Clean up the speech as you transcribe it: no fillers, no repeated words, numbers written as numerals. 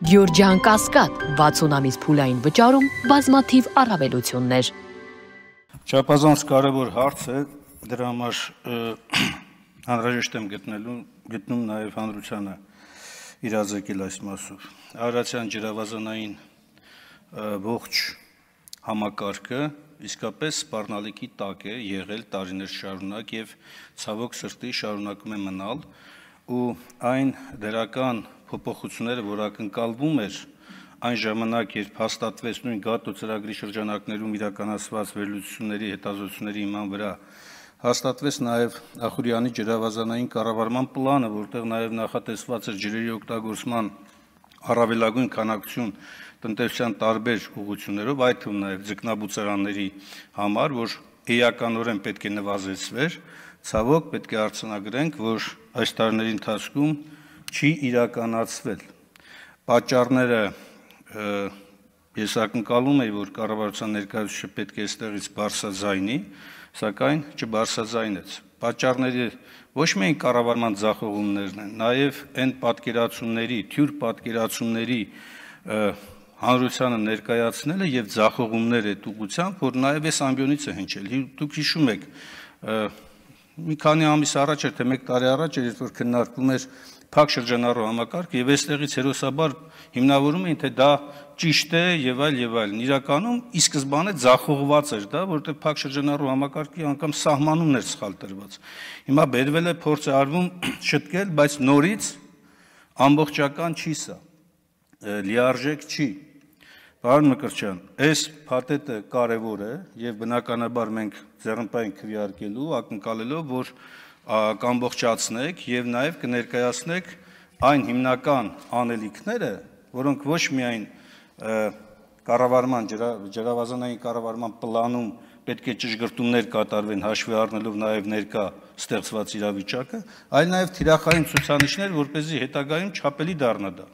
Գյորջյան Կասկադ 60 ամիս փուլային վճարում բազմաթիվ առավելություններ։ Չափազանց կարևոր հարց է, դրա համար անհրաժեշտ եմ գտնում նաև հանրությանը իրազեկել այս մասով։ Արարատյան ջրավազանային ողջ համակարգը իսկապես սպառնալիքի տակ է եղել տարիներ շարունակ եւ ցավոք սրտի շարունակում է մնալ ու այն դրական փոփոխությունները, որ ակնկալվում էր այն ժամանակ, երբ հաստատվեց նույն ԳԱՏՕ ծրագրի շրջանակներում իրականացված վերլուծությունների հետազոտությունների հիման վրա հաստատվեց նաև Ախուրյանի ջրավազանային կառավարման պլանը, որտեղ նաև նախատեսված էր ջրերի օգտագործման առավելագույն քանակություն տնտեսության տարբեր ուղղություններով, այդ թվում նաև ձկնաբուծարանների համար, որ էականորեն պետք է նվազեցվեր, ցավոք պետք է արձանագրենք, որ այս տարիների ընթացքում չի իրականացվել։ Պատճառները ես ակնկալում եմ, որ կառավարության ներկայացուցիչը պետք է այստեղից բարձրաձայնի, սակայն չբարձրաձայնեց։ Պատճառները ոչ միայն կառավարման ձախողումներն են, նաև այն պատկերացումների, թյուր պատկերացումների հանրությանը ներկայացնելը եւ ձախողումներ այդ ուղղությամբ, որ նաև այս ամբիոնից է հնչել։ Դուք հիշում եք, մի քանի ամիս առաջ էր, թե 1 տարի առաջ էր, երբ որ քննարկվում էր փակ շրջանառու համակարգը եւ այստեղից հերոսաբար հիմնավորում էին, թե դա ճիշտ է եւ այլ եւ այլն։ Իրականում ի սկզբանե ձախողված էր դա, որովհետեւ փակ շրջանառու համակարգի անգամ սահմանումն էր սխալ տրված։ Հիմա բերվել է փորձ է արվում շտկել, բայց նորից ամբողջական չի սա, լիարժեք չի։ Պարոն Մկրտչյան, այս փաթեթը կարևոր է եւ բնականաբար մենք ձեռնպայն քվեարկելու, ակնկալելով, որ կամբողջացնեք եւ նաեւ կներկայացնեք այն հիմնական անելիքները, որոնք ոչ միայն կառավարման ջրավազանային կառավարման պլանում պետք է ճշգրտումներ կատարվեն հաշվի առնելով նաեւ ներկա ստեղծված իրավիճակը, այլ նաեւ թիրախային ցուցանիշներ, որպեսզի հետագայում չափելի դառնա դա։